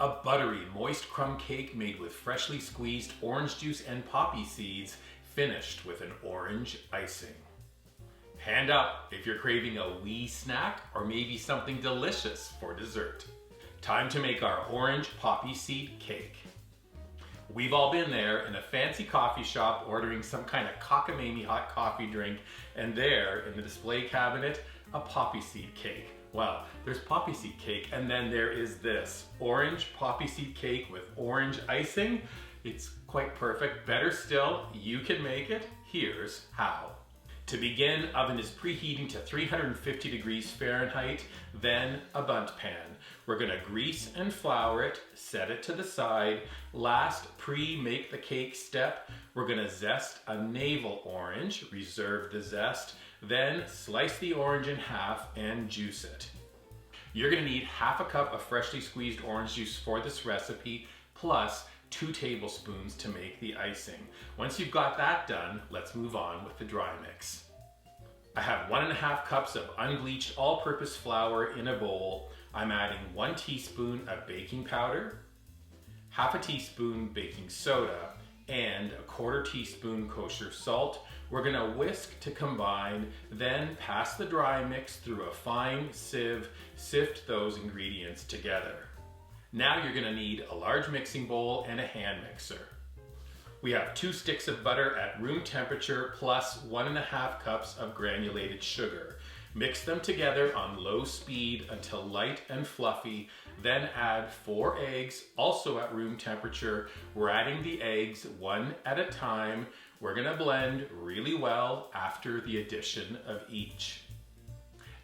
A buttery, moist crumb cake made with freshly squeezed orange juice and poppy seeds, finished with an orange icing. Hand up if you're craving a wee snack or maybe something delicious for dessert. Time to make our orange poppy seed cake. We've all been there in a fancy coffee shop ordering some kind of cockamamie hot coffee drink, and there in the display cabinet, a poppy seed cake. Well, there's poppy seed cake, and then there is this orange poppy seed cake with orange icing. It's quite perfect. Better still, you can make it. Here's how. To begin, oven is preheating to 350 degrees Fahrenheit, then a bundt pan. We're gonna grease and flour it, set it to the side. Last, pre-make the cake step, we're gonna zest a navel orange, reserve the zest, then slice the orange in half and juice it. You're gonna need half a cup of freshly squeezed orange juice for this recipe, plus 2 tablespoons to make the icing. Once you've got that done, let's move on with the dry mix. I have 1.5 cups of unbleached all-purpose flour in a bowl. I'm adding 1 teaspoon of baking powder, half a teaspoon baking soda, and a 1/4 teaspoon kosher salt. We're gonna whisk to combine, then pass the dry mix through a fine sieve, sift those ingredients together. Now you're gonna need a large mixing bowl and a hand mixer. We have 2 sticks of butter at room temperature plus 1.5 cups of granulated sugar. Mix them together on low speed until light and fluffy, then add 4 eggs, also at room temperature. We're adding the eggs one at a time. We're gonna blend really well after the addition of each.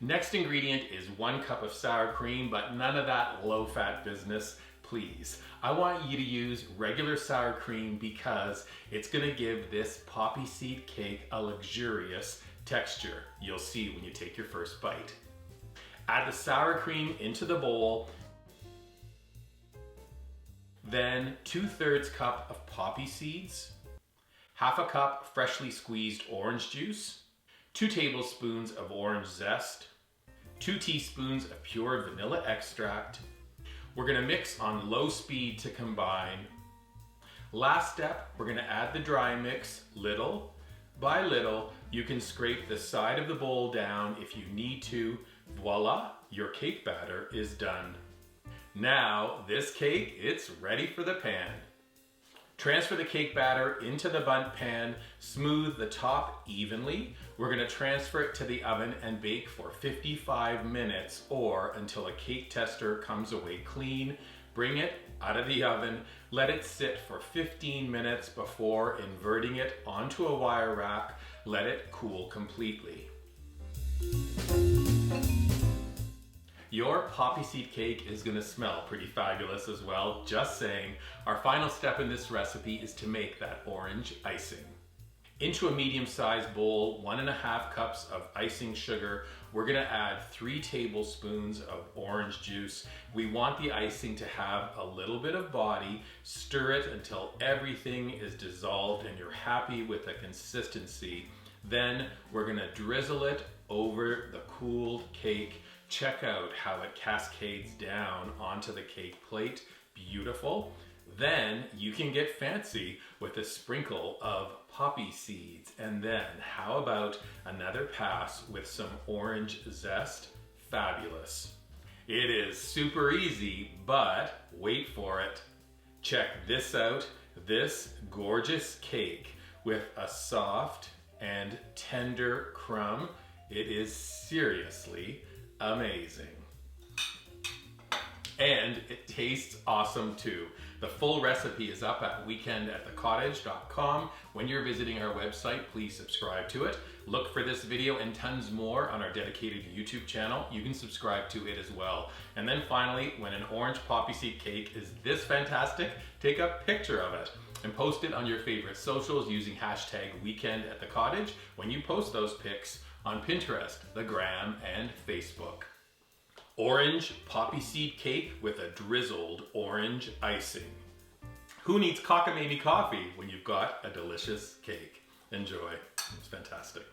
Next ingredient is 1 cup of sour cream, but none of that low-fat business, please. I want you to use regular sour cream because it's gonna give this poppy seed cake a luxurious texture. You'll see when you take your first bite. Add the sour cream into the bowl, then 2/3 cup of poppy seeds, half a cup freshly squeezed orange juice, 2 tablespoons of orange zest, 2 teaspoons of pure vanilla extract. We're gonna mix on low speed to combine. Last step, we're gonna add the dry mix little by little. You can scrape the side of the bowl down if you need to. Voila, your cake batter is done. Now, this cake, it's ready for the pan. Transfer the cake batter into the bundt pan, smooth the top evenly. We're gonna transfer it to the oven and bake for 55 minutes or until a cake tester comes away clean. Bring it out of the oven, let it sit for 15 minutes before inverting it onto a wire rack. Let it cool completely. Your poppy seed cake is gonna smell pretty fabulous as well, just saying. Our final step in this recipe is to make that orange icing. Into a medium-sized bowl, 1.5 cups of icing sugar. We're gonna add 3 tablespoons of orange juice. We want the icing to have a little bit of body. Stir it until everything is dissolved and you're happy with the consistency. Then we're gonna drizzle it over the cooled cake. Check out how it cascades down onto the cake plate. Beautiful. Then you can get fancy with a sprinkle of poppy seeds. And then how about another pass with some orange zest? Fabulous. It is super easy, but wait for it. Check this out, this gorgeous cake with a soft and tender crumb. It is seriously amazing. And it tastes awesome too. The full recipe is up at weekendatthecottage.com. When you're visiting our website, please subscribe to it. Look for this video and tons more on our dedicated YouTube channel. You can subscribe to it as well. And then finally, when an orange poppy seed cake is this fantastic, take a picture of it and post it on your favorite socials using hashtag weekendatthecottage when you post those pics on Pinterest, the Gram, and Facebook. Orange poppy seed cake with a drizzled orange icing. Who needs cockamamie coffee when you've got a delicious cake? Enjoy, it's fantastic.